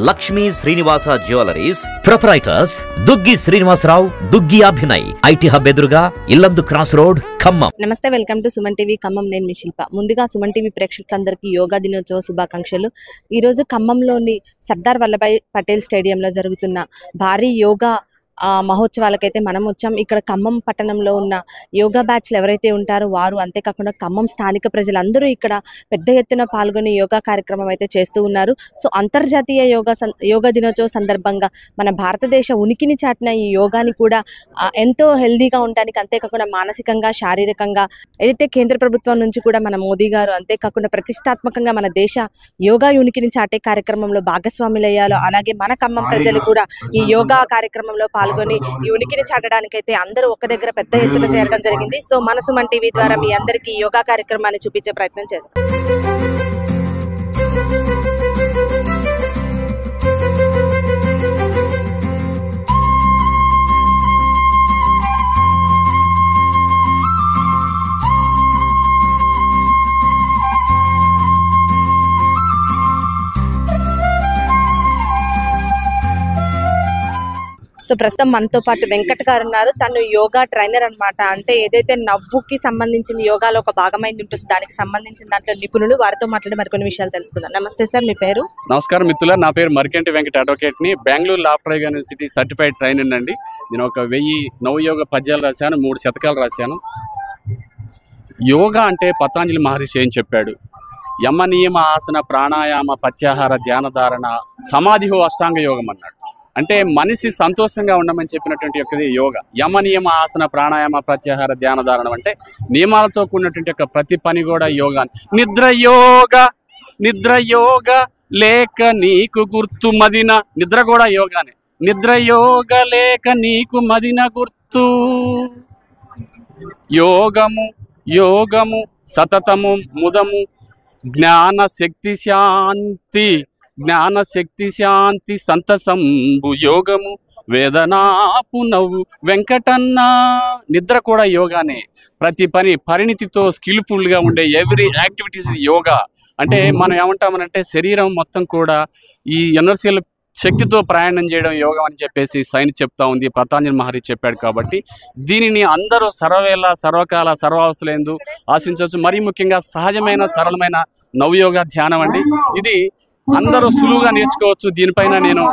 Lakshmi Srinivasa jewellers proprietors Duggi Srinivasa Rao, Duggi Abhinay, IT hub ఎదురుగా Yellandu cross road, Khammam. నమస్తే, welcome to Suman TV Khammam. నేను మీ శిల్ప. ముందుగా సుమన్ టీవీ ప్రేక్షకులందరికీ యోగా దినోత్సవ శుభాకాంక్షలు. ఈరోజు ఖమ్మంలోని సర్దార్ వల్లభాయ్ పటేల్ స్టేడియంలో జరుగుతున్న భారీ యోగా మహోత్సవాలకైతే మనం వచ్చాం. ఇక్కడ ఖమ్మం పట్టణంలో ఉన్న యోగా బ్యాచ్లు ఎవరైతే ఉంటారో వారు, అంతేకాకుండా ఖమ్మం స్థానిక ప్రజలందరూ ఇక్కడ పెద్ద ఎత్తున పాల్గొని యోగా కార్యక్రమం అయితే చేస్తూ ఉన్నారు. సో అంతర్జాతీయ యోగా దినోత్సవ సందర్భంగా మన భారతదేశ ఉనికిని చాటిన ఈ యోగాని కూడా ఎంతో హెల్దీగా ఉండడానికి, అంతేకాకుండా మానసికంగా, శారీరకంగా ఏదైతే కేంద్ర ప్రభుత్వం నుంచి కూడా మన మోదీ గారు అంతేకాకుండా ప్రతిష్టాత్మకంగా మన దేశ యోగా ఉనికిని చాటే కార్యక్రమంలో భాగస్వాములయ్యాలో, అలాగే మన ఖమ్మం ప్రజలు కూడా ఈ యోగా కార్యక్రమంలో పాల్గొని ఈ ఉనికిని చాటడానికైతే అందరూ ఒక దగ్గర పెద్ద ఎత్తున చేరడం జరిగింది. సో మన సుమన్ టీవీ ద్వారా మీ అందరికీ యోగా కార్యక్రమాన్ని చూపించే ప్రయత్నం చేస్తాం. సో ప్రస్తుతం మనతో పాటు వెంకట్ గారు ఉన్నారు. తను యోగా ట్రైనర్ అనమాట. అంటే ఏదైతే నవ్వుకి సంబంధించిన యోగాలో ఒక భాగమైంది ఉంటుంది, దానికి సంబంధించిన దాంట్లో నిపుణులు, వారితో మాట్లాడి మరికొన్ని విషయాలు తెలుసుకుందాం. నమస్తే సార్, మీ పేరు? నమస్కారం మిత్రుల, నా పేరు మరికంటి వెంకట, అడ్వకేట్ని. Bengaluru law of university certified trainer అండి. నేను ఒక 1000 నవయోగ పద్యాలు రాశాను, 3 శతకాలు రాశాను. యోగా అంటే పతాంజలి మహర్షి ఏం చెప్పాడు? యమ నియమ ఆసన ప్రాణాయామ ప్రత్యాహార ధ్యాన ధారణ సమాధిహో అష్టాంగ యోగం అన్నాడు. అంటే మనిషి సంతోషంగా ఉండమని చెప్పినటువంటి యొక్కది యోగా. యమ నియమ ఆసన ప్రాణాయామ ప్రత్యాహార ధ్యాన ధారణ అంటే నియమాలతో కూడినటువంటి యొక్క ప్రతి పని కూడా యోగా. నిద్ర యోగ లేక నీకు గుర్తు మదిన, నిద్ర కూడా యోగానే. నిద్ర యోగ లేక నీకు మదిన గుర్తు, యోగము సతతము ముదము, జ్ఞాన శక్తి శాంతి సంతసంబు యోగము, వేదనాపు నవ్వు వెంకటన్న. నిద్ర కూడా యోగానే. ప్రతి పని పరిణితితో స్కిల్ఫుల్గా ఉండే ఎవ్రీ యాక్టివిటీస్ యోగా. అంటే మనం ఏమంటామనంటే శరీరం మొత్తం కూడా ఈ ఎనర్జీల శక్తితో ప్రయాణం చేయడం యోగం అని చెప్పేసి సైన్స్ చెప్తా ఉంది, పతాంజలి మహర్షి చెప్పాడు. కాబట్టి దీనిని అందరూ సర్వవేళ సర్వకాల సర్వావస్థలందు ఆశించవచ్చు. మరీ ముఖ్యంగా సహజమైన సరళమైన నవయోగ ధ్యానం అండి. ఇది అందరూ సులువుగా నేర్చుకోవచ్చు. దీనిపైన నేను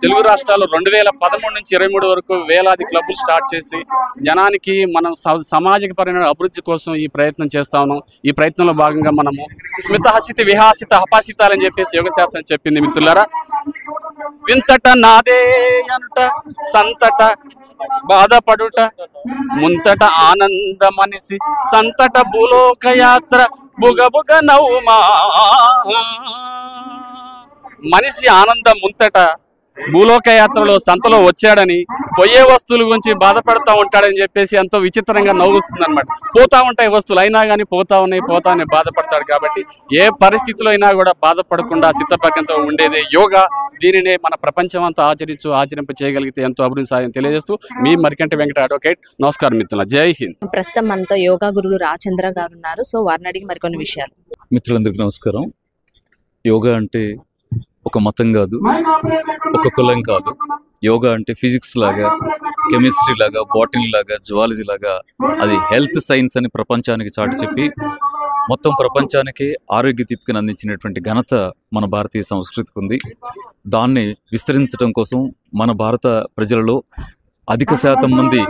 తెలుగు రాష్ట్రాల్లో 2013 నుంచి 23 వరకు వేలాది క్లబ్బులు స్టార్ట్ చేసి జనానికి మనం సామాజిక పరమైన అభివృద్ధి కోసం ఈ ప్రయత్నం చేస్తా ఉన్నాం. ఈ ప్రయత్నంలో భాగంగా మనము స్మిత హసిత విహాసిత హపాసితాలని చెప్పేసి యోగశాస్త్రం చెప్పింది. మిత్రులారా, వింతట నాదే అనుట, సంతట బాధపడుట, ముంతట ఆనంద మనిషి, సంతట భూలోక యాత్ర, బుగబుగ నవ్వుమా. మనిషి ఆనందం ముంతట భూలోక యాత్రలో సంతలో వచ్చాడని, పోయే వస్తువుల గురించి బాధపడతా ఉంటాడని చెప్పేసి ఎంతో విచిత్రంగా నవ్వుస్తుంది అనమాట. పోతా ఉంటాయి వస్తువులు, అయినా కానీ పోతానే బాధపడతాడు. కాబట్టి ఏ పరిస్థితిలో అయినా కూడా బాధపడకుండా సిద్ధపకంతో ఉండేదే యోగా. దీనినే మన ప్రపంచం అంతా ఆచరింప చేయగలిగితే ఎంతో అభివృద్ధి సాయం తెలియజేస్తూ మీ మరికంటి వెంకట, అడ్వకేట్. నమస్కారం మిత్రుల, జై హింద్. ప్రస్తుతం మనతో యోగా గురువు రాజచంద్ర గారు ఉన్నారు. సో వారిని అడిగి మరికొన్ని విషయాలు. మిత్రులందరికీ నమస్కారం. యోగా అంటే ఒక మతం కాదు, ఒక కులం కాదు. యోగా అంటే ఫిజిక్స్ లాగా, కెమిస్ట్రీ లాగా, బాటనీ లాగా, జువాలజీ లాగా అది హెల్త్ సైన్స్ అని ప్రపంచానికి చాటి చెప్పి మొత్తం ప్రపంచానికి ఆరోగ్య దీపికను అందించినటువంటి ఘనత మన భారతీయ సంస్కృతికి ఉంది. దాన్ని విస్తరించడం కోసం మన భారత ప్రజలలో అధిక శాతం మంది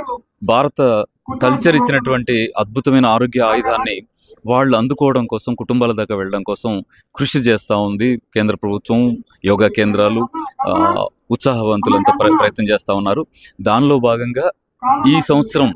భారత కల్చర్ ఇచ్చినటువంటి అద్భుతమైన ఆరోగ్య ఆయుధాన్ని వాళ్ళు అందుకోవడం కోసం, కుటుంబాల దాకా వెళ్ళడం కోసం కృషి చేస్తూ ఉంది కేంద్ర ప్రభుత్వం. యోగా కేంద్రాలు, ఉత్సాహవంతులంతా ప్రయత్నం చేస్తూ ఉన్నారు. దానిలో భాగంగా ఈ సంవత్సరం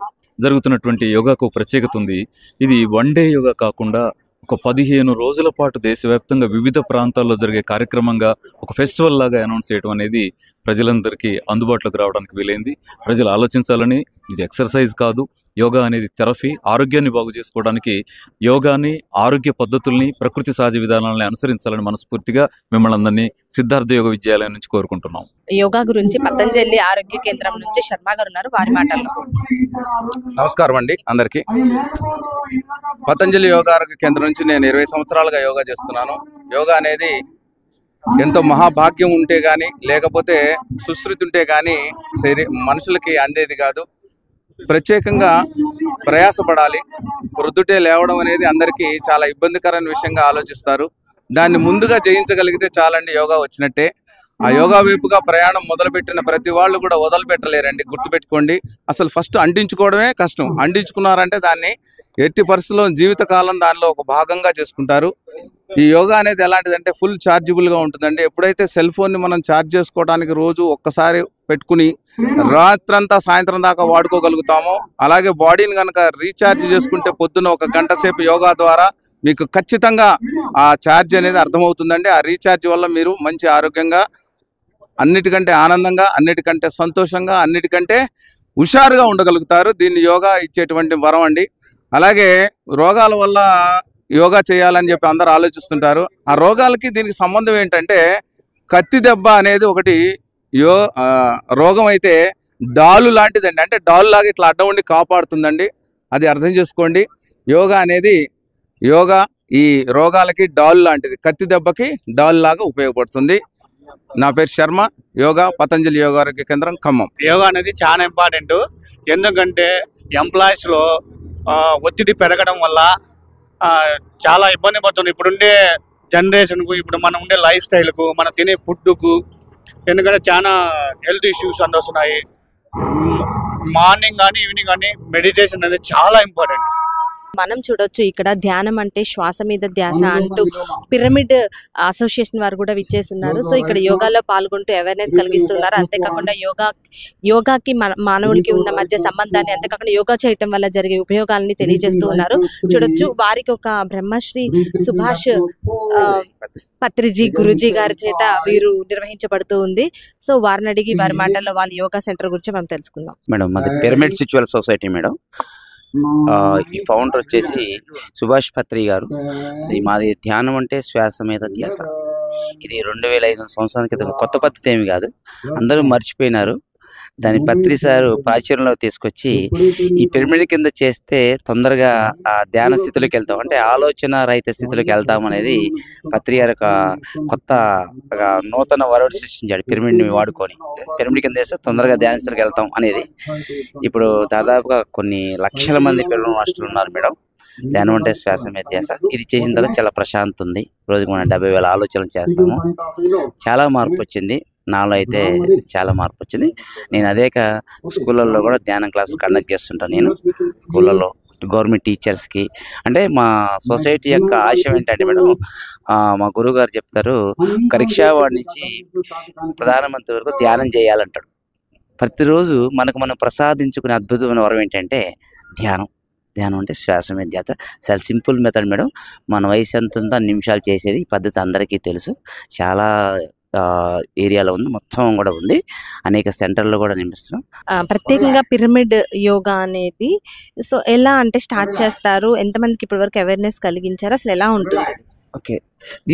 జరుగుతున్నటువంటి యోగాకు ప్రత్యేకత ఉంది. ఇది 1 డే యోగా కాకుండా ఒక 15 రోజుల పాటు దేశవ్యాప్తంగా వివిధ ప్రాంతాల్లో జరిగే కార్యక్రమంగా ఒక ఫెస్టివల్ లాగా అనౌన్స్ చేయడం అనేది ప్రజలందరికీ అందుబాటులోకి రావడానికి వీలైంది. ప్రజలు ఆలోచించాలని, ఇది ఎక్సర్సైజ్ కాదు, యోగా అనేది థెరపీ. ఆరోగ్యాన్ని బాగు చేసుకోవడానికి యోగాని, ఆరోగ్య పద్ధతుల్ని, ప్రకృతి సహజ విధానాలని అనుసరించాలని మనస్ఫూర్తిగా మిమ్మల్ని అందరినీ సిద్ధార్థ యోగ విద్యాలయం నుంచి కోరుకుంటున్నాం. యోగా గురించి పతంజలి ఆరోగ్య కేంద్రం నుంచి శర్మ గారు ఉన్నారు, వారి మాటల్లో. నమస్కారం అండి అందరికీ. పతంజలి యోగా ఆరోగ్య కేంద్రం నుంచి నేను 20 సంవత్సరాలుగా యోగా చేస్తున్నాను. యోగా అనేది ఎంతో మహాభాగ్యం ఉంటే కానీ లేకపోతే సుశ్రుతి ఉంటే కానీ మనుషులకి అందేది కాదు. ప్రత్యేకంగా ప్రయాసపడాలి. ప్రొద్దుటే లేవడం అనేది అందరికీ చాలా ఇబ్బందికరమైన విషయంగా ఆలోచిస్తారు. దాన్ని ముందుగా జయించగలిగితే చాలండి యోగా వచ్చినట్టే. ఆ యోగా వైపుగా ప్రయాణం మొదలుపెట్టిన ప్రతి వాళ్ళు కూడా వదలుపెట్టలేరండి. గుర్తుపెట్టుకోండి, అసలు ఫస్ట్ అంటించుకోవడమే కష్టం. అంటించుకున్నారంటే దాన్ని ఎట్టి పరిస్థితుల్లో జీవితకాలం దానిలో ఒక భాగంగా చేసుకుంటారు. ఈ యోగా అనేది ఎలాంటిదంటే ఫుల్ ఛార్జబుల్గా ఉంటుందండి. ఎప్పుడైతే సెల్ ఫోన్ని మనం ఛార్జ్ చేసుకోవడానికి రోజు ఒక్కసారి పెట్టుకుని రాత్రంతా సాయంత్రం దాకా వాడుకోగలుగుతామో, అలాగే బాడీని కనుక రీఛార్జ్ చేసుకుంటే పొద్దున్న 1 గంట సేపు యోగా ద్వారా మీకు ఖచ్చితంగా ఆ ఛార్జ్ అనేది అర్థమవుతుందండి. ఆ రీఛార్జ్ వల్ల మీరు మంచి ఆరోగ్యంగా, అన్నిటికంటే ఆనందంగా, అన్నిటికంటే సంతోషంగా, అన్నిటికంటే హుషారుగా ఉండగలుగుతారు. దీన్ని యోగా ఇచ్చేటువంటి వరం అండి. అలాగే రోగాల వల్ల యోగా చేయాలని చెప్పి అందరూ ఆలోచిస్తుంటారు. ఆ రోగాలకి దీనికి సంబంధం ఏంటంటే, కత్తి దెబ్బ అనేది ఒకటి రోగం అయితే డాలు లాంటిదండి. అంటే డాలు లాగా ఇట్లా అడ్డం ఉండి కాపాడుతుందండి. అది అర్థం చేసుకోండి. యోగా ఈ రోగాలకి డాల్ లాంటిది, కత్తి దెబ్బకి డాల్ లాగా ఉపయోగపడుతుంది. నా పేరు శర్మ, యోగా పతంజలి యోగారోగ్య కేంద్రం, ఖమ్మం. యోగా అనేది చాలా ఇంపార్టెంట్. ఎందుకంటే ఎంప్లాయీస్లో ఒత్తిడి పెరగడం వల్ల చాలా ఇబ్బంది పడుతుంది. ఇప్పుడుండే జనరేషన్కు, ఇప్పుడు మనం ఉండే లైఫ్ స్టైల్కు, మనం తినే ఫుడ్కు, ఎందుకంటే చాలా హెల్త్ ఇష్యూస్ వస్తున్నాయి. మార్నింగ్ కానీ ఈవినింగ్ కానీ మెడిటేషన్ అనేది చాలా ఇంపార్టెంట్. మనం చూడొచ్చు ఇక్కడ ధ్యానం అంటే శ్వాస మీద ధ్యాస అంటూ పిరమిడ్ అసోసియేషన్ వారు కూడా విచ్చేస్తున్నారు. సో ఇక్కడ యోగాలో పాల్గొంటూ అవేర్నెస్ కలిగిస్తున్నారు. అంతేకాకుండా యోగాకి మానవుడికి ఉన్న మధ్య సంబంధాన్ని, అంతేకాకుండా యోగా చేయటం వల్ల జరిగే ఉపయోగాలని తెలియజేస్తూ ఉన్నారు. చూడొచ్చు వారికి ఒక బ్రహ్మశ్రీ సుభాష్ పత్రిజీ గురుజీ గారి చేత వీరు నిర్వహించబడుతూ ఉంది. సో వారిని అడిగి వారి మాటల్లో వాళ్ళ యోగా సెంటర్ గురించి మనం తెలుసుకుందాం. మేడం, మాది పిరమిడ్ స్పిరిచువల్ సొసైటీ మేడం. ఈ ఫౌండర్ వచ్చేసి సుభాష్ పత్రి గారు. మాది ధ్యానం అంటే శ్వాస మీద ధ్యాస. ఇది 2005 సంవత్సరాల క్రితం కొత్త పద్ధతి ఏమి కాదు, అందరూ మర్చిపోయినారు. దాని పత్రి సారు ప్రాచుర్యంలో తీసుకొచ్చి ఈ పిరమిడ్ కింద చేస్తే తొందరగా ఆ ధ్యాన స్థితిలోకి వెళ్తాం, అంటే ఆలోచన రహిత స్థితిలోకి వెళ్తాం అనేది పత్రి గారు ఒక కొత్త నూతన వరవడి సృష్టించాడు. పిరమిడ్ని వాడుకొని పిరమిడ్ కింద చేస్తే తొందరగా ధ్యాన స్థితిలోకి వెళ్తాం అనేది. ఇప్పుడు దాదాపుగా కొన్ని లక్షల మంది పిరమిడ్ మాస్టర్లు ఉన్నారు మేడం. ధ్యానం అంటే శ్వాస మీద ధ్యాస. ఇది చేసిన తర్వాత చాలా ప్రశాంత్ ఉంది. రోజుకి మనం 70,000 ఆలోచనలు చేస్తాము. చాలా మార్పు వచ్చింది నాలో, అయితే చాలా మార్పు వచ్చింది. నేను స్కూళ్ళల్లో కూడా ధ్యానం క్లాసులు కండక్ట్ చేస్తుంటాను. నేను స్కూళ్ళల్లో గవర్నమెంట్ టీచర్స్కి, అంటే మా సొసైటీ యొక్క ఆశయం ఏంటంటే మేడం, మా గురువు గారు చెప్తారు, పరీక్షావాడి నుంచి ప్రధానమంత్రి వరకు ధ్యానం చేయాలంటాడు. ప్రతిరోజు మనం ప్రసాదించుకునే అద్భుతమైన వరం ఏంటంటే ధ్యానం. ధ్యానం అంటే శ్వాస మీద ధ్యాస. చాలా సింపుల్ మెథడ్ మేడం. మన వయసు ఎంత ఉందో 2 నిమిషాలు చేసేది. ఈ పద్ధతి అందరికీ తెలుసు. చాలా ఏరియాలో ఉంది, మొత్తం కూడా ఉంది. అనేక సెంటర్లో కూడా నిర్మిస్తున్నాం. ప్రత్యేకంగా పిరమిడ్ యోగా అనేది సో ఎలా అంటే స్టార్ట్ చేస్తారు, ఎంతమందికి ఇప్పటి వరకు అవేర్నెస్ కలిగించారు, అసలు ఎలా ఉంటుంది? ఓకే,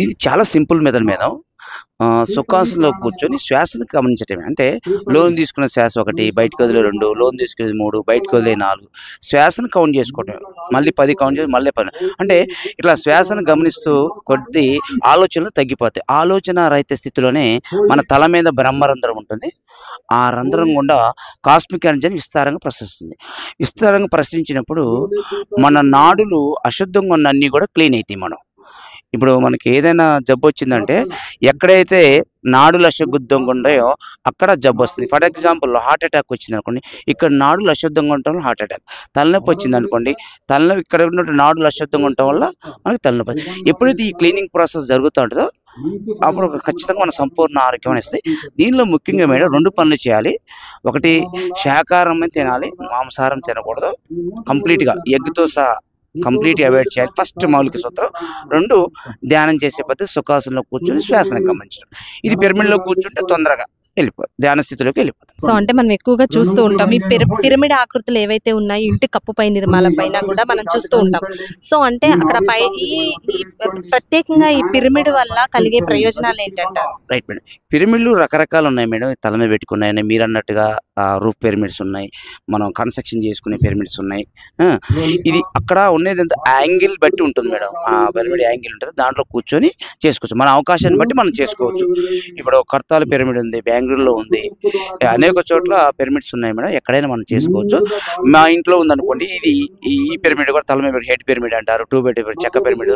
ఇది చాలా సింపుల్ మెథడ్ మీద సుఖాసనంలో కూర్చొని శ్వాసను గమనించటమే. అంటే లోన్ తీసుకున్న శ్వాస 1, బయటకు వదిలే 2, లోన్ తీసుకునేది 3, బయటకు వదిలే 4, శ్వాసను కౌంట్ చేసుకోవటం. మళ్ళీ 10 కౌంట్ చేసి మళ్ళీ 10. అంటే ఇట్లా శ్వాసను గమనిస్తూ కొద్ది ఆలోచనలు తగ్గిపోతాయి. ఆలోచన రహిత స్థితిలోనే మన తల మీద బ్రహ్మరంధ్రం ఉంటుంది. ఆ రంధ్రం గుండా కాస్మిక్ ఎనర్జీని విస్తారంగా ప్రసరిస్తుంది. విస్తారంగా ప్రసరించినప్పుడు మన నాడులు అశుద్ధంగా ఉన్న అన్నీ కూడా క్లీన్ అవుతాయి. ఇప్పుడు మనకి ఏదైనా జబ్బు వచ్చిందంటే ఎక్కడైతే నాడులు అశుద్ధంగా ఉంటాయో అక్కడ జబ్బు వస్తుంది. ఫర్ ఎగ్జాంపుల్ హార్ట్ అటాక్ వచ్చింది అనుకోండి, ఇక్కడ నాడులు అశుద్ధంగా ఉండటం వల్ల హార్ట్ అటాక్. తలనొప్పి వచ్చింది అనుకోండి, తలనొప్పి ఇక్కడ ఉన్న నాడులు అశుద్ధంగా ఉండటం వల్ల మనకి తలనొప్పి. ఎప్పుడైతే ఈ క్లీనింగ్ ప్రాసెస్ జరుగుతూ ఉంటుందో అప్పుడు ఖచ్చితంగా మన సంపూర్ణ ఆరోగ్యం వస్తుంది. దీనిలో ముఖ్యంగా మేడం 2 పనులు చేయాలి. ఒకటి, శాకాహారం తినాలి, మాంసాహారం తినకూడదు. కంప్లీట్గా ఎగ్తో సహా కంప్లీట్గా అవాయిడ్ చేయాలి. ఫస్ట్ మౌలిక సూత్రం. 2, ధ్యానం చేసే పద్ధతి సుఖాసనంలో కూర్చొని శ్వాసను గమనించడం. ఇది పిరమిడ్లో కూర్చుంటే తొందరగా ధ్యాన స్థితిలోకి వెళ్ళిపోతాం. సో అంటే మనం ఎక్కువగా చూస్తూ ఉంటాం ఈ పిరమిడ్ ఆకృతులు ఏవైతే ఉన్నాయో ఇంటి కప్పుపై నిర్మాల పైన కూడా మనం చూస్తూ ఉంటాం. సో అంటే అక్కడ ఈ ప్రత్యేకంగా ఈ పిరమిడ్ వల్ల కలిగే ప్రయోజనాలు ఏంటంటారు? Right madam. పిరమిడ్లు రకరకాలు ఉన్నాయి మేడం. తల మీద పెట్టుకున్నాయి, మీరు అన్నట్టుగా రూఫ్ పిరమిడ్స్ ఉన్నాయి, మనం కన్స్ట్రక్షన్ చేసుకునే పిరమిడ్స్ ఉన్నాయి. ఇది అక్కడ ఉండేది ఎంత యాంగిల్ బట్టి ఉంటుంది మేడం. ఆ పిరమిడ్ యాంగిల్ ఉంటుంది, దాంట్లో కూర్చొని చేసుకోవచ్చు. మన అవకాశాన్ని బట్టి మనం చేసుకోవచ్చు. ఇప్పుడు కర్తాల పిరమిడ్ ఉంది, బెంగళూరులో ఉంది, అనేక చోట్ల పిరమిడ్స్ ఉన్నాయి మేడం. ఎక్కడైనా మనం చేసుకోవచ్చు. మా ఇంట్లో ఉందనుకోండి, ఇది ఈ పిరమిడ్ కూడా తల మీద హెడ్ పిరమిడ్ అంటారు, 2 బెడ్ చెక్క పిరమిడ్,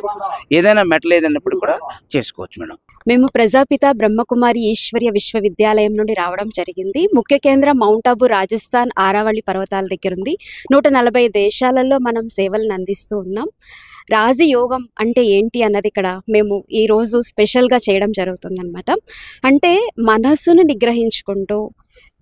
ఏదైనా మెటల్ ఏదైనప్పుడు కూడా చేసుకోవచ్చు మేడం. మేము ప్రజాపిత బ్రహ్మకుమారి ఈశ్వర్య విశ్వవిద్యాలయం నుండి రావడం జరిగింది. ముఖ్య కేంద్రం మౌంట్ ఆబు, రాజస్థాన్ ఆరావళి పర్వతాల దగ్గర ఉంది. 140 దేశాలలో మనం సేవలను అందిస్తూ ఉన్నాం. రాజయోగం అంటే ఏంటి అన్నది ఇక్కడ మేము ఈరోజు స్పెషల్గా చేయడం జరుగుతుందన్నమాట. అంటే మనస్సును నిగ్రహించుకుంటూ,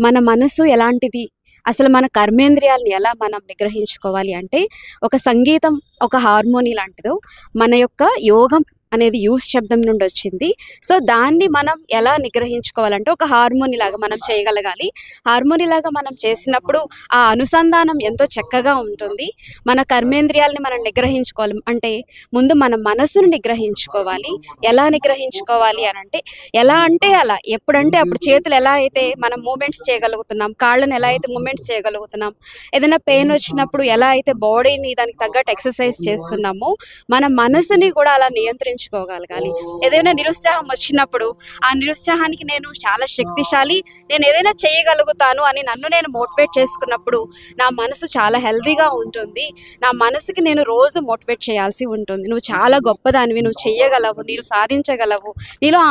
మన మనస్సు ఎలాంటిది, అసలు మన కర్మేంద్రియాలను ఎలా మనం నిగ్రహించుకోవాలి అంటే, ఒక సంగీతం ఒక హార్మోని లాంటిదో, మన యొక్క యోగం అనేది యూస్ శబ్దం నుండి వచ్చింది. సో దాన్ని మనం ఎలా నిగ్రహించుకోవాలంటే ఒక హార్మోని లాగా మనం చేయగలగాలి. హార్మోని లాగా మనం చేసినప్పుడు ఆ అనుసంధానం ఎంతో చక్కగా ఉంటుంది. మన కర్మేంద్రియాలని మనం నిగ్రహించుకోవాలి అంటే ముందు మన మనసును నిగ్రహించుకోవాలి. ఎలా నిగ్రహించుకోవాలి అని అంటే, ఎలా అంటే అలా, ఎప్పుడంటే అప్పుడు చేతులు ఎలా అయితే మనం మూమెంట్స్ చేయగలుగుతున్నాం, కాళ్ళని ఎలా అయితే మూమెంట్స్ చేయగలుగుతున్నాం, ఏదైనా పెయిన్ వచ్చినప్పుడు ఎలా అయితే బాడీని దానికి తగ్గట్టు ఎక్సర్సైజ్ చేస్తున్నామో, మన మనసుని కూడా అలా నియంత్రించుకోగలగాలి. ఏదైనా నిరుత్సాహం వచ్చినప్పుడు ఆ నిరుత్సాహానికి నేను చాలా శక్తిశాలి, నేను ఏదైనా చేయగలుగుతాను అని నన్ను నేను మోటివేట్ చేసుకున్నప్పుడు నా మనసు చాలా హెల్తీగా ఉంటుంది. నా మనసుకి నేను రోజు మోటివేట్ చేయాల్సి ఉంటుంది. నువ్వు చాలా గొప్పదానివి, నువ్వు చెయ్యగలవు, నీవు సాధించగలవు, నీలో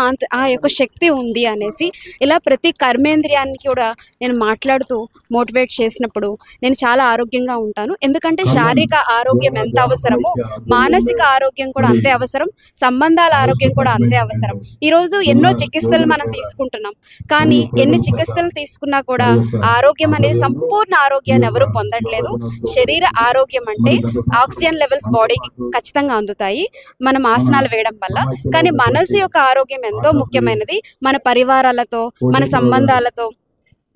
ఆ యొక్క శక్తి ఉంది అనేసి ఇలా ప్రతి కర్మేంద్రియానికి కూడా నేను మాట్లాడుతూ మోటివేట్ చేసినప్పుడు నేను చాలా ఆరోగ్యంగా ఉంటాను. ఎందుకంటే శారీరక ఆరోగ్యం ఎంత అవసరమో మానసిక ఆరోగ్యం కూడా అంతే అవసరం, సంబంధాల ఆరోగ్యం కూడా అంతే అవసరం. ఈరోజు ఎన్నో చికిత్సలు మనం తీసుకుంటున్నాం, కానీ ఎన్ని చికిత్సలు తీసుకున్నా కూడా ఆరోగ్యం అనేది సంపూర్ణ ఆరోగ్యాన్ని ఎవరు పొందట్లేదు. శరీర ఆరోగ్యం అంటే ఆక్సిజన్ లెవెల్స్ బాడీకి ఖచ్చితంగా అందుతాయి మనం ఆసనాలు వేయడం వల్ల, కానీ మనసు యొక్క ఆరోగ్యం ఎంతో ముఖ్యమైనది. మన పరివారాలతో, మన సంబంధాలతో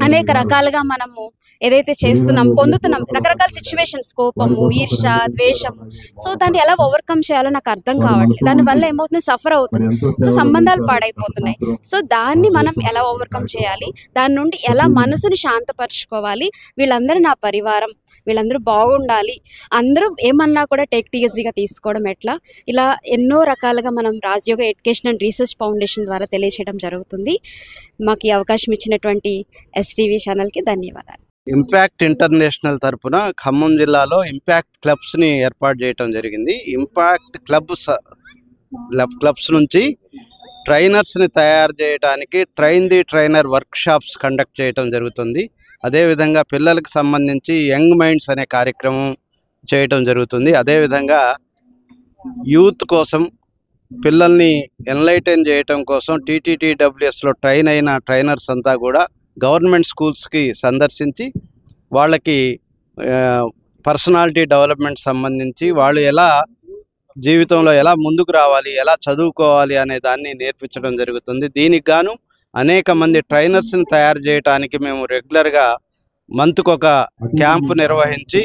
అనేక రకాలుగా మనము ఏదైతే చేస్తున్నాం, పొందుతున్నాం, రకరకాల సిచ్యువేషన్స్, కోపము, ఈర్ష, ద్వేషము, సో దాన్ని ఎలా ఓవర్కమ్ చేయాలో నాకు అర్థం కావట్లేదు. దానివల్ల ఏమవుతుంది, సఫర్ అవుతుంది, సో సంబంధాలు పాడైపోతున్నాయి. సో దాన్ని మనం ఎలా ఓవర్కమ్ చేయాలి, దాని నుండి ఎలా మనసుని శాంతపరచుకోవాలి, వీళ్ళందరూ నా పరివారం, వీళ్ళందరూ బాగుండాలి, అందరూ ఏమన్నా కూడా టేక్ ఈజీగా తీసుకోవడం ఎట్లా, ఇలా ఎన్నో రకాలుగా మనం రాజయోగ ఎడ్యుకేషన్ అండ్ రీసెర్చ్ ఫౌండేషన్ ద్వారా తెలియచేయడం జరుగుతుంది. మాకు ఈ అవకాశం ఇచ్చినటువంటి ఎస్టీవీ ఛానల్కి ధన్యవాదాలు. ఇంపాక్ట్ ఇంటర్నేషనల్ తరపున ఖమ్మం జిల్లాలో ఇంపాక్ట్ క్లబ్స్ని ఏర్పాటు చేయడం జరిగింది. ఇంపాక్ట్ క్లబ్స్ నుంచి ట్రైనర్స్ని తయారు చేయడానికి train the trainer workshops conduct చేయడం జరుగుతుంది. అదేవిధంగా పిల్లలకు సంబంధించి యంగ్ మైండ్స్ అనే కార్యక్రమం చేయటం జరుగుతుంది. అదేవిధంగా యూత్ కోసం, పిల్లల్ని ఎన్లైటన్ చేయటం కోసం TTTWSలో ట్రైన్ అయిన ట్రైనర్స్ అంతా కూడా గవర్నమెంట్ స్కూల్స్కి సందర్శించి వాళ్ళకి పర్సనాలిటీ డెవలప్మెంట్ సంబంధించి వాళ్ళు ఎలా జీవితంలో ఎలా ముందుకు రావాలి, ఎలా చదువుకోవాలి అనే దాన్ని నేర్పించడం జరుగుతుంది. దీనికి గాను అనేక మంది ట్రైనర్స్ని తయారు చేయడానికి మేము రెగ్యులర్గా మంత్కి ఒక క్యాంపు నిర్వహించి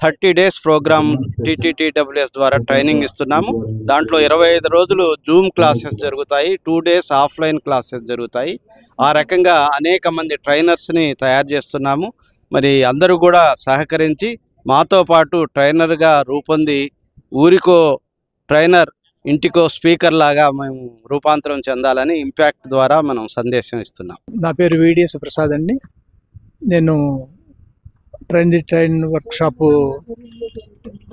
30 days ప్రోగ్రామ్ TTTWS ద్వారా ట్రైనింగ్ ఇస్తున్నాము. దాంట్లో 25 రోజులు జూమ్ క్లాసెస్ జరుగుతాయి, 2 days ఆఫ్లైన్ క్లాసెస్ జరుగుతాయి. ఆ రకంగా అనేక మంది ట్రైనర్స్ని తయారు చేస్తున్నాము. మరి అందరూ కూడా సహకరించి మాతో పాటు ట్రైనర్గా రూపొంది ఊరికో ట్రైనర్ ఇంటికో స్పీకర్ లాగా మేము రూపాంతరం చెందాలని ఇంపాక్ట్ ద్వారా మనం సందేశం ఇస్తున్నాం. నా పేరు VDS ప్రసాద్ అండి. నేను ట్రైన్ వర్క్షాప్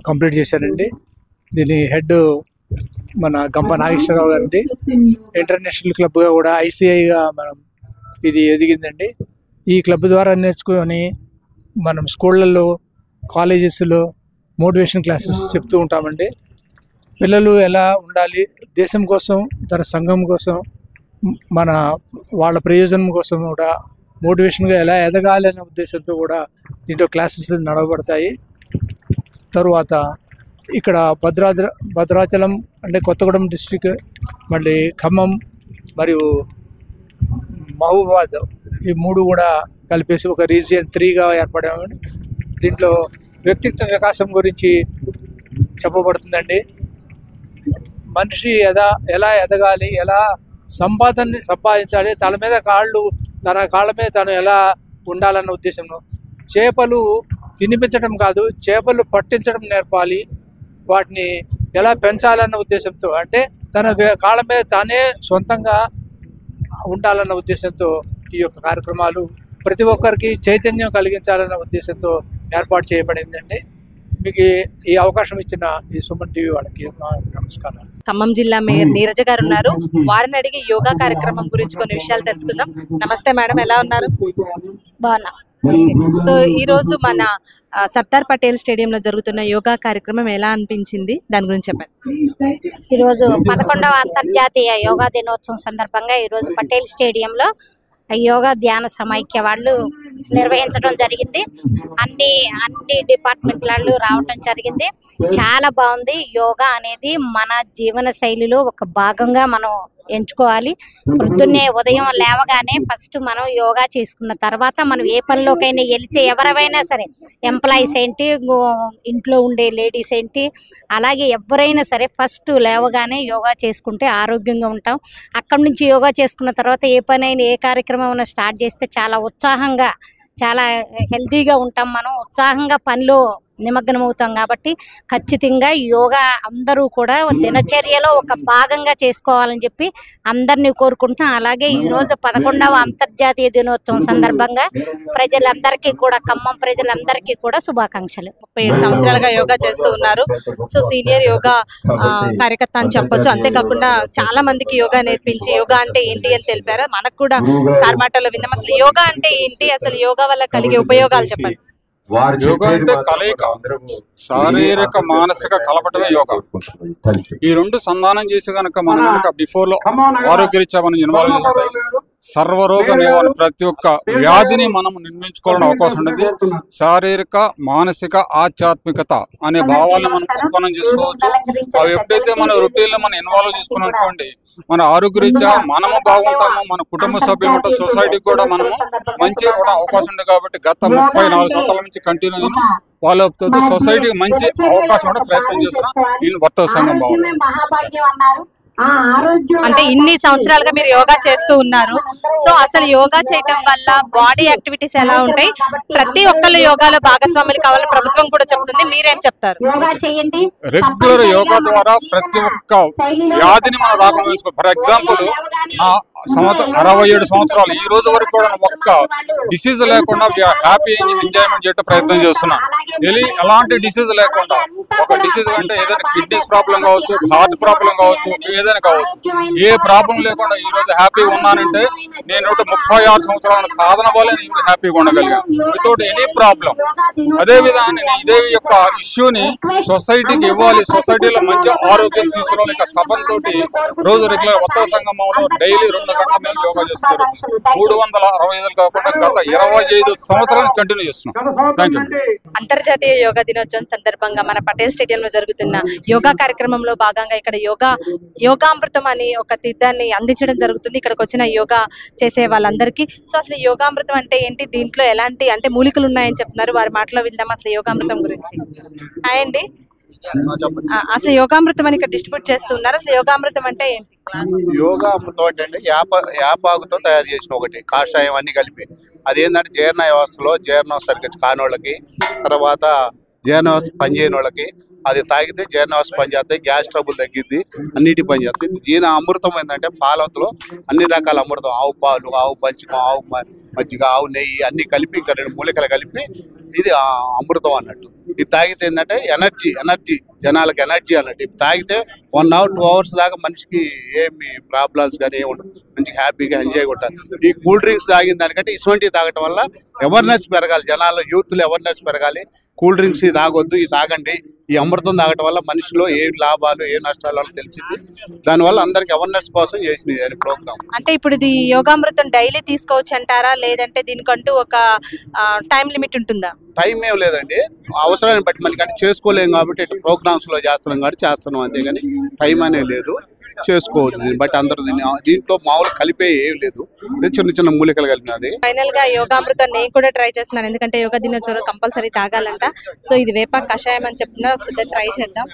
కంప్లీట్ చేశానండి. దీని హెడ్ మన గంప నాగేశ్వరరావు గారండి. ఇంటర్నేషనల్ క్లబ్గా కూడా ICIగా మనం ఇది ఎదిగిందండి. ఈ క్లబ్ ద్వారా నేర్చుకొని మనం స్కూళ్ళల్లో, కాలేజెస్లో మోటివేషన్ క్లాసెస్ చెప్తూ ఉంటామండి. పిల్లలు ఎలా ఉండాలి, దేశం కోసం, తన సంఘం కోసం, వాళ్ళ ప్రయోజనం కోసం కూడా మోటివేషన్గా ఎలా ఎదగాలి అనే ఉద్దేశంతో కూడా దీంట్లో క్లాసెస్ నడవబడతాయి. తరువాత ఇక్కడ భద్రాచలం అంటే కొత్తగూడెం డిస్ట్రిక్ట్, మళ్ళీ ఖమ్మం మరియు మహబూబాబాద్ ఈ 3 కూడా కలిపేసి ఒక రీజియన్ 3గా ఏర్పడామని. దీంట్లో వ్యక్తిత్వ వికాసం గురించి చెప్పబడుతుందండి. మనిషి ఎలా ఎదగాలి, ఎలా సంపాదించాలి, తన కాళ్ళ మీద తను ఎలా ఉండాలన్న ఉద్దేశంలో చేపలు తినిపించడం కాదు, చేపలు పట్టించడం నేర్పాలి, వాటిని ఎలా పెంచాలన్న ఉద్దేశంతో, అంటే తన కాళ్ళ మీద తానే సొంతంగా ఉండాలన్న ఉద్దేశంతో ఈ యొక్క కార్యక్రమాలు ప్రతి ఒక్కరికి చైతన్యం కలిగించాలన్న ఉద్దేశంతో ఏర్పాటు చేయబడిందండి. మీకు ఈ అవకాశం ఇచ్చిన ఈ సుమన్ టీవీ వాళ్ళకి నమస్కారాలు. ఖమ్మం జిల్లా మేయర్ నీరజ గారు ఉన్నారు. వారిని అడిగి యోగా కార్యక్రమం గురించి కొన్ని విషయాలు తెలుసుకుందాం. నమస్తే మేడం, ఎలా ఉన్నారు? బాగున్నా. సో ఈ రోజు మన సర్దార్ పటేల్ స్టేడియంలో జరుగుతున్న యోగా కార్యక్రమం ఎలా అనిపించింది, దాని గురించి చెప్పండి. ఈరోజు 11వ అంతర్జాతీయ యోగా దినోత్సవం సందర్భంగా ఈరోజు పటేల్ స్టేడియంలో యోగా ధ్యాన సమైక్య వాళ్ళు నిర్వహించడం జరిగింది. అన్ని డిపార్ట్మెంట్ వాళ్ళు రావటం జరిగింది. చాలా బాగుంది. యోగా అనేది మన జీవన శైలిలో ఒక భాగంగా మనం ఎంచుకోవాలి. పొద్దున్నే ఉదయం లేవగానే ఫస్ట్ మనం యోగా చేసుకున్న తర్వాత మనం ఏ పనిలోకైనా వెళితే ఎవరైనా సరే, ఎంప్లాయీస్ ఏంటి, ఇంట్లో ఉండే లేడీస్ ఏంటి, అలాగే ఎవరైనా సరే ఫస్ట్ లేవగానే యోగా చేసుకుంటే ఆరోగ్యంగా ఉంటాం. అక్కడి నుంచి యోగా చేసుకున్న తర్వాత ఏ పనైనా ఏ కార్యక్రమం అయినా స్టార్ట్ చేస్తే చాలా ఉత్సాహంగా, చాలా హెల్తీగా ఉంటాం. మనం ఉత్సాహంగా పనిలో నిమగ్నం అవుతాం. కాబట్టి ఖచ్చితంగా యోగా అందరూ కూడా దినచర్యలో ఒక భాగంగా చేసుకోవాలని చెప్పి అందరినీ కోరుకుంటున్నాం. అలాగే ఈరోజు 11వ అంతర్జాతీయ దినోత్సవం సందర్భంగా ప్రజలందరికీ కూడా, ఖమ్మం ప్రజలందరికీ కూడా శుభాకాంక్షలు. 37 సంవత్సరాలుగా యోగా చేస్తూ ఉన్నారు. సో సీనియర్ యోగా కార్యకర్త అని చెప్పొచ్చు. అంతేకాకుండా చాలా మందికి యోగా నేర్పించి యోగా అంటే ఏంటి అని తెలిపారు. మనకు కూడా సార్ మాటల్లో విన్నాం. అసలు యోగా అంటే ఏంటి, అసలు యోగా వల్ల కలిగే ఉపయోగాలు చెప్పండి. యోగా అంటే కలయిక, శారీరక మానసిక కలపటమే యోగా. ఈ 2 సంధానం చేసి కనుక మనం బిఫోర్ లో ఆరోగ్యరీత్యా మనం ఇన్వాల్వ్ చేస్తే సర్వరోగ నివారణ, ప్రతి ఒక్క వ్యాధిని మనం నిర్మించుకోవాలని అవకాశం ఉంటుంది. శారీరక, మానసిక, ఆధ్యాత్మికత అనే భావాలను మనం ఉత్పన్నం చేసుకోవచ్చు. అవి ఎప్పుడైతే మన రొటీన్లో మనం ఇన్వాల్వ్ చేసుకున్నాం అనుకోండి, మన ఆరోగ్యరీత్యా మనము బాగుంటాము, మన కుటుంబ సభ్యులు ఉంటాం, సొసైటీకి కూడా మనము మంచిగా కూడా అవకాశం ఉంది. కాబట్టి గత 34 సంవత్సరాల నుంచి కంటిన్యూ వాళ్ళతో సొసైటీకి మంచి అవకాశం కూడా ప్రయత్నం చేస్తున్నా నేను వర్తక సంఘం భావం. అంటే ఇన్ని సంవత్సరాలుగా మీరు యోగా చేస్తూ ఉన్నారు. సో అసలు యోగా చేయటం వల్ల బాడీ యాక్టివిటీస్ ఎలా ఉంటాయి, ప్రతి ఒక్కళ్ళు యోగాలో భాగస్వాములు కావాలని ప్రభుత్వం కూడా చెప్తుంది. మీరేం చెప్తారు? రెగ్యులర్ యోగా ద్వారా ప్రతి ఒక్క వ్యాధిని మనం రాకుండా. ఫర్ ఎగ్జాంపుల్, 67 సంవత్సరాలు ఈ రోజు వరకు కూడా ఒక్క డిసీజ్ లేకుండా హ్యాపీ ఎంజాయ్మెంట్ చేయడం ప్రయత్నం చేస్తున్నాం. ఎలాంటి డిసీజ్ లేకుండా, ఒక డిసీజ్ అంటే ఏదైనా కిడ్నీస్ ప్రాబ్లం కావచ్చు, హార్ట్ ప్రాబ్లం కావచ్చు, ఏదైనా కావచ్చు, ఏ ప్రాబ్లం లేకుండా ఈ రోజు హ్యాపీగా ఉన్నానంటే నేను 36 సంవత్సరాల సాధన వల్ల నేను హ్యాపీగా ఉండగలిగాను వితౌట్ ఎనీ ప్రాబ్లం. అదే విధంగా నేను ఇదే యొక్క ఇష్యూని సొసైటీకి ఇవ్వాలి, సొసైటీలో మంచి ఆరోగ్యం తీసుకోవాలి. తపంతో రోజు రెగ్యులర్ వర్తక సంగమంలో డైలీ 2 గంటల మేము యోగా చేస్తారు. 365 కాకుండా గత 25 సంవత్సరాలు కంటిన్యూ చేస్తున్నాం. Thank you. అంతర్జాతీయ యోగా దినోత్సవం సందర్భంగా మన పటేల్ స్టేడియంలో జరుగుతున్న యోగా కార్యక్రమంలో భాగంగా ఇక్కడ యోగామృతం అని ఒక తీర్థాన్ని అందించడం జరుగుతుంది ఇక్కడికి వచ్చిన యోగా చేసే వాళ్ళందరికీ. సో అసలు యోగామృతం అంటే ఏంటి, దీంట్లో ఎలాంటి అంటే మూలికలు ఉన్నాయని చెప్తున్నారు, వారి మాటలో విందాం అసలు యోగామృతం గురించి. అండి, అసలు యోగామృతం అని ఇక్కడ డిస్ట్రిబ్యూట్ చేస్తున్నారు. అసలు యోగామృతం అంటే ఏంటి? యోగామృతం అంటే యాపాకుతో తయారు చేసిన ఒకటి కాషాయం అన్ని కలిపి. అదేంటంటే జీర్ణ వ్యవస్థలో జీర్ణం సరిగ్గా కానోళ్ళకి, తర్వాత జీర్ణ వ్యవస్థ పనిచేయని వాళ్ళకి అది తాగితే జీర్ణ వ్యవస్థ పనిచేస్తాయి, గ్యాస్ ట్రబుల్ తగ్గిద్ది, అన్నిటి పనిచేస్తాయి. జీర్ణ అమృతం ఏంటంటే పాలతో అన్ని రకాల అమృతం, ఆవు పాలు, ఆవు పంచకం, ఆవు మజ్జిగ, ఆవు నెయ్యి అన్ని కలిపి ఇంకా 2 మూలికలు కలిపి ఇది అమృతం అన్నట్టు. ఇది తాగితే ఏంటంటే ఎనర్జీ జనాలకు ఎనర్జీ అన్నట్టు. ఇది తాగితే 1 hour 2 hours దాకా మనిషికి ఏమి ప్రాబ్లమ్స్ కానీ ఏమి ఉండదు, మంచిగా హ్యాపీగా ఎంజాయ్ కొట్టాలి. ఈ కూల్ డ్రింక్స్ తాగిన దానికంటే ఇటువంటివి తాగటం వల్ల అవేర్నెస్ పెరగాలి, జనాల్లో యూత్లో అవేర్నెస్ పెరగాలి. కూల్ డ్రింక్స్ ఇది తాగొద్దు, ఇది తాగండి. ఈ అమృతం తాగటం వల్ల మనిషిలో ఏం లాభాలు ఏ నష్టాలు తెలిసింది. దానివల్ల అందరికి అవేర్నెస్ కోసం చేసినది ప్రోగ్రామ్. అంటే ఇప్పుడు ఇది యోగామృతం డైలీ తీసుకోవచ్చు అంటారా, లేదంటే దీనికంటూ ఒక టైం లిమిట్ ఉంటుందా? టైం ఏం లేదండి, అవసరాన్ని బట్టి మనకి అంటే చేసుకోలేము కాబట్టి ప్రోగ్రామ్స్ లో చేస్తున్నాం కాబట్టి చేస్తున్నాం, అంతేగాని టైం అనే లేదు. చేసుకోవచ్చు. దీన్ని బట్టి అందరూ దీంట్లో మామూలు కలిపే ఏం లేదు, చిన్న చిన్న మూలికలు కలిపినది. ఫైనల్ గా యోగామృతం నేను కూడా ట్రై చేస్తున్నాను, ఎందుకంటే యోగా దినోత్సవం కంపల్సరీ తాగాలంట. సో ఇది వేప కషాయం అని చెప్తున్నారు, ఒకసారి ట్రై చేద్దాం.